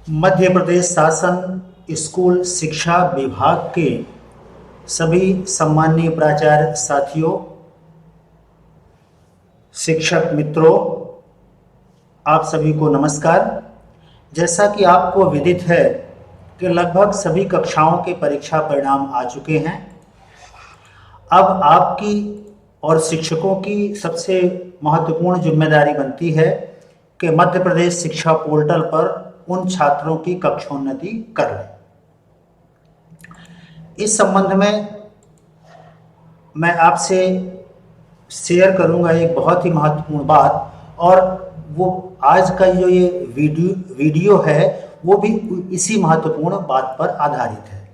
मध्य प्रदेश शासन स्कूल शिक्षा विभाग के सभी सम्माननीय प्राचार्य साथियों, शिक्षक मित्रों, आप सभी को नमस्कार। जैसा कि आपको विदित है कि लगभग सभी कक्षाओं के परीक्षा परिणाम आ चुके हैं। अब आपकी और शिक्षकों की सबसे महत्वपूर्ण जिम्मेदारी बनती है कि मध्य प्रदेश शिक्षा पोर्टल पर उन छात्रों की कक्षोन्नति कर लें। इस संबंध में मैं आपसे शेयर करूंगा एक बहुत ही महत्वपूर्ण बात, और वो आज का जो ये वीडियो है वो भी इसी महत्वपूर्ण बात पर आधारित है।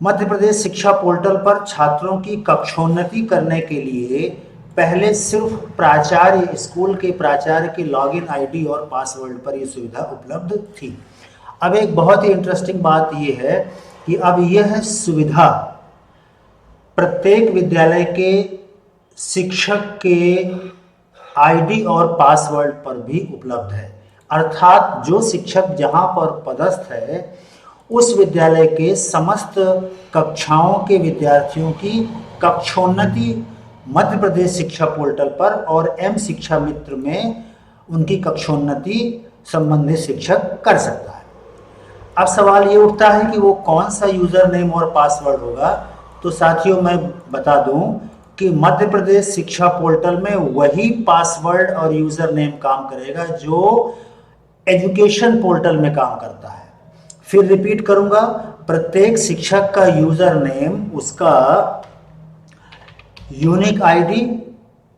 मध्य प्रदेश शिक्षा पोर्टल पर छात्रों की कक्षोन्नति करने के लिए पहले सिर्फ प्राचार्य, स्कूल के प्राचार्य की लॉगिन आईडी और पासवर्ड पर यह सुविधा उपलब्ध थी। अब एक बहुत ही इंटरेस्टिंग बात यह है कि अब यह सुविधा प्रत्येक विद्यालय के शिक्षक के आईडी और पासवर्ड पर भी उपलब्ध है। अर्थात जो शिक्षक जहां पर पदस्थ है उस विद्यालय के समस्त कक्षाओं के विद्यार्थियों की कक्षोन्नति मध्य प्रदेश शिक्षा पोर्टल पर और एम शिक्षा मित्र में उनकी कक्षोन्नति संबंधित शिक्षक कर सकता है। अब सवाल ये उठता है कि वो कौन सा यूजर नेम और पासवर्ड होगा। तो साथियों, मैं बता दूं कि मध्य प्रदेश शिक्षा पोर्टल में वही पासवर्ड और यूजर नेम काम करेगा जो एजुकेशन पोर्टल में काम करता है। फिर रिपीट करूंगा, प्रत्येक शिक्षक का यूजर नेम, उसका यूनिक आईडी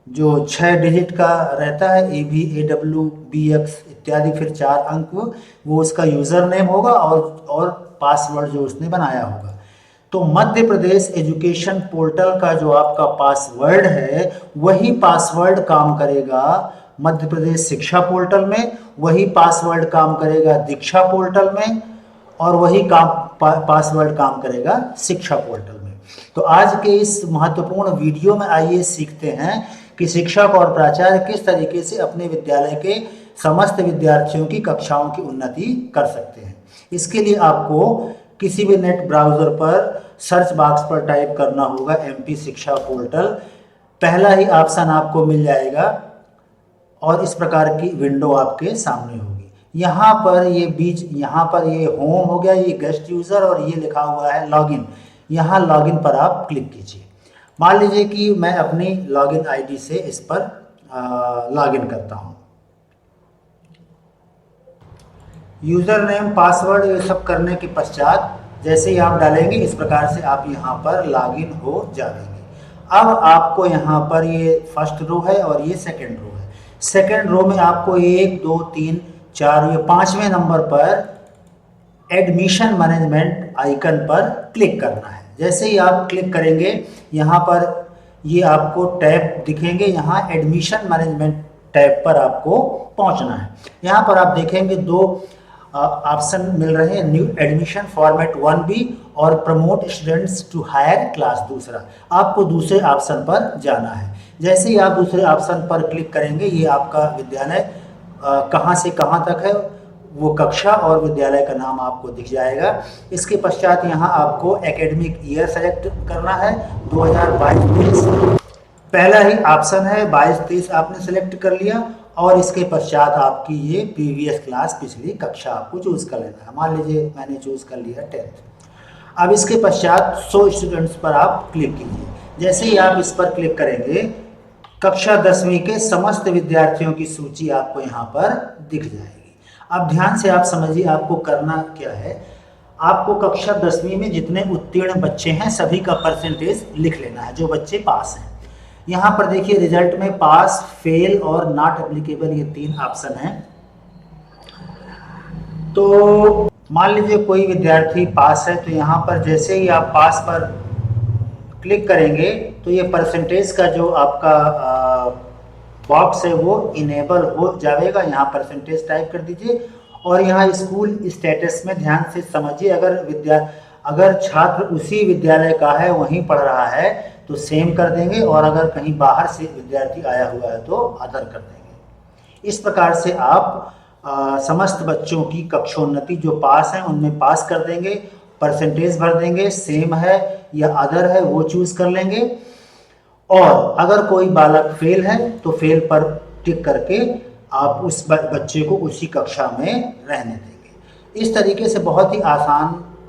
जो 6 डिजिट का रहता है, ABAWBX इत्यादि, फिर 4 अंक, वो उसका यूजर नेम होगा और पासवर्ड जो उसने बनाया होगा। तो मध्य प्रदेश एजुकेशन पोर्टल का जो आपका पासवर्ड है वही पासवर्ड काम करेगा मध्य प्रदेश शिक्षा पोर्टल में, वही पासवर्ड काम करेगा दीक्षा पोर्टल में, और वही पासवर्ड काम करेगा शिक्षा पोर्टल में। तो आज के इस महत्वपूर्ण वीडियो में आइए सीखते हैं कि शिक्षक और प्राचार्य किस तरीके से अपने विद्यालय के समस्त विद्यार्थियों की कक्षाओं की उन्नति कर सकते हैं। इसके लिए आपको किसी भी नेट ब्राउज़र पर सर्च बॉक्स पर टाइप करना होगा MP शिक्षा पोर्टल। पहला ही ऑप्शन आपको मिल जाएगा और इस प्रकार की विंडो आपके सामने होगी। यहाँ पर ये होम हो गया, ये गेस्ट यूज़र, और ये लिखा हुआ है लॉगिन। यहाँ लॉगिन पर आप क्लिक कीजिए। मान लीजिए कि मैं अपनी लॉगिन आईडी से इस पर लॉगिन करता हूँ। यूज़र नेम, पासवर्ड, ये सब करने के पश्चात जैसे ही आप डालेंगे इस प्रकार से आप यहाँ पर लॉगिन हो जाएंगे। अब आपको यहाँ पर ये फर्स्ट रो है और ये सेकंड रो है। सेकंड रो में आपको 1, 2, 3, 4, ये 5वें नंबर पर एडमिशन मैनेजमेंट आइकन पर क्लिक करना है। जैसे ही आप क्लिक करेंगे यहाँ पर ये आपको टैब दिखेंगे। यहाँ एडमिशन मैनेजमेंट टैब पर आपको पहुँचना है। यहाँ पर आप देखेंगे 2 ऑप्शन मिल रहे हैं, न्यू एडमिशन फॉर्मेट 1B और promote students to higher class दूसरा। आपको दूसरे ऑप्शन पर जाना है। जैसे ही आप दूसरे ऑप्शन पर क्लिक करेंगे ये आपका विद्यालय कहाँ से कहाँ तक है, वो कक्षा और विद्यालय का नाम आपको दिख जाएगा। इसके पश्चात यहाँ आपको एकेडमिक ईयर सेलेक्ट करना है, 2022-23 पहला ही ऑप्शन है। 22-23 आपने सेलेक्ट कर लिया और इसके पश्चात आपकी ये प्रीवियस क्लास, पिछली कक्षा आपको चूज कर लेना है। मान लीजिए मैंने चूज कर लिया 10th। अब इसके पश्चात 100 स्टूडेंट्स पर आप क्लिक कीजिए। जैसे ही आप इस पर क्लिक करेंगे कक्षा 10वीं के समस्त विद्यार्थियों की सूची आपको यहाँ पर दिख जाएगी। अब ध्यान से आप समझिए आपको करना क्या है। आपको कक्षा 10वीं में जितने उत्तीर्ण बच्चे हैं सभी का परसेंटेज लिख लेना है, जो बच्चे पास हैं। यहाँ पर देखिए रिजल्ट में पास, फेल और नॉट एप्लीकेबल, ये 3 ऑप्शन हैं। तो मान लीजिए कोई विद्यार्थी पास है, तो यहाँ पर जैसे ही आप पास पर क्लिक करेंगे तो ये परसेंटेज का जो आपका बॉक्स है वो इनेबल हो जाएगा। यहाँ परसेंटेज टाइप कर दीजिए और यहाँ स्कूल स्टेटस में ध्यान से समझिए, अगर छात्र उसी विद्यालय का है, वहीं पढ़ रहा है तो सेम कर देंगे, और अगर कहीं बाहर से विद्यार्थी आया हुआ है तो अदर कर देंगे। इस प्रकार से आप समस्त बच्चों की कक्षोन्नति जो पास हैं उनमें पास कर देंगे, परसेंटेज भर देंगे, सेम है या अदर है वो चूज कर लेंगे, और अगर कोई बालक फेल है तो फेल पर टिक करके आप उस बच्चे को उसी कक्षा में रहने देंगे। इस तरीके से बहुत ही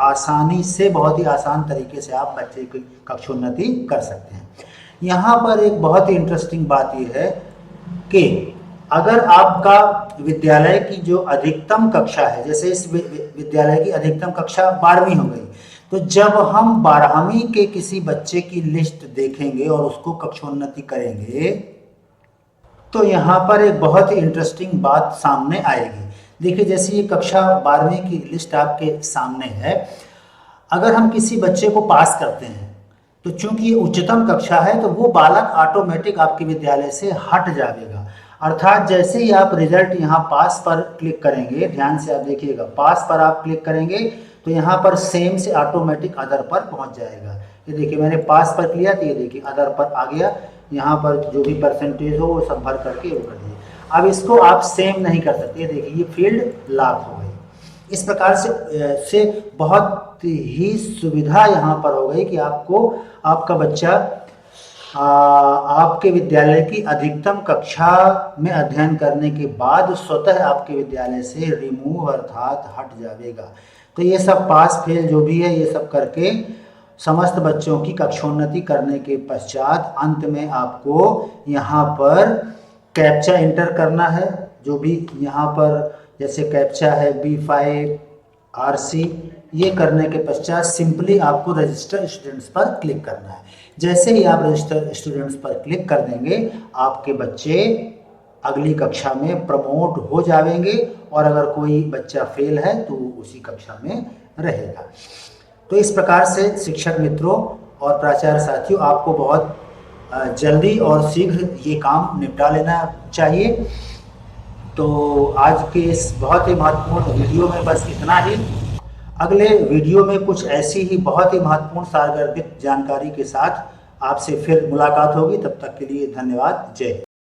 आसानी से बहुत ही आसान तरीके से आप बच्चे की कक्षोन्नति कर सकते हैं। यहाँ पर एक बहुत ही इंटरेस्टिंग बात यह है कि अगर आपका विद्यालय की जो अधिकतम कक्षा है, जैसे इस विद्यालय की अधिकतम कक्षा 12वीं हो गई, तो जब हम 12वीं के किसी बच्चे की लिस्ट देखेंगे और उसको कक्षोन्नति करेंगे तो यहाँ पर एक बहुत ही इंटरेस्टिंग बात सामने आएगी। देखिए, जैसे ये कक्षा 12वीं की लिस्ट आपके सामने है, अगर हम किसी बच्चे को पास करते हैं तो चूंकि ये उच्चतम कक्षा है तो वो बालक ऑटोमेटिक आपके विद्यालय से हट जाएगा। अर्थात जैसे ही आप रिजल्ट यहाँ पास पर क्लिक करेंगे, ध्यान से आप देखिएगा, पास पर आप क्लिक करेंगे तो यहाँ पर सेम से ऑटोमेटिक अदर पर पहुँच जाएगा। ये देखिए, मैंने पास पर किया तो ये देखिए अदर पर आ गया, यहाँ पर जो भी परसेंटेज हो वो सब भर करके वो कर दिए। अब इसको आप सेम नहीं कर सकते, देखिए ये फील्ड लॉक हो गई। इस प्रकार से बहुत ही सुविधा यहाँ पर हो गई कि आपको आपका बच्चा आपके विद्यालय की अधिकतम कक्षा में अध्ययन करने के बाद स्वतः आपके विद्यालय से रिमूव अर्थात हट जाएगा। तो ये सब पास फेल जो भी है ये सब करके समस्त बच्चों की कक्षोन्नति करने के पश्चात अंत में आपको यहाँ पर कैप्चा इंटर करना है। जो भी यहाँ पर जैसे कैप्चा है B5RC, ये करने के पश्चात सिंपली आपको रजिस्टर स्टूडेंट्स पर क्लिक करना है। जैसे ही आप रजिस्टर स्टूडेंट्स पर क्लिक कर देंगे आपके बच्चे अगली कक्षा में प्रमोट हो जाएंगे, और अगर कोई बच्चा फेल है तो उसी कक्षा में रहेगा। तो इस प्रकार से शिक्षक मित्रों और प्राचार्य साथियों, आपको बहुत जल्दी और शीघ्र ये काम निपटा लेना चाहिए। तो आज के इस बहुत ही महत्वपूर्ण वीडियो में बस इतना ही। अगले वीडियो में कुछ ऐसी ही बहुत ही महत्वपूर्ण सारगर्भित जानकारी के साथ आपसे फिर मुलाकात होगी। तब तक के लिए धन्यवाद। जय हिंद।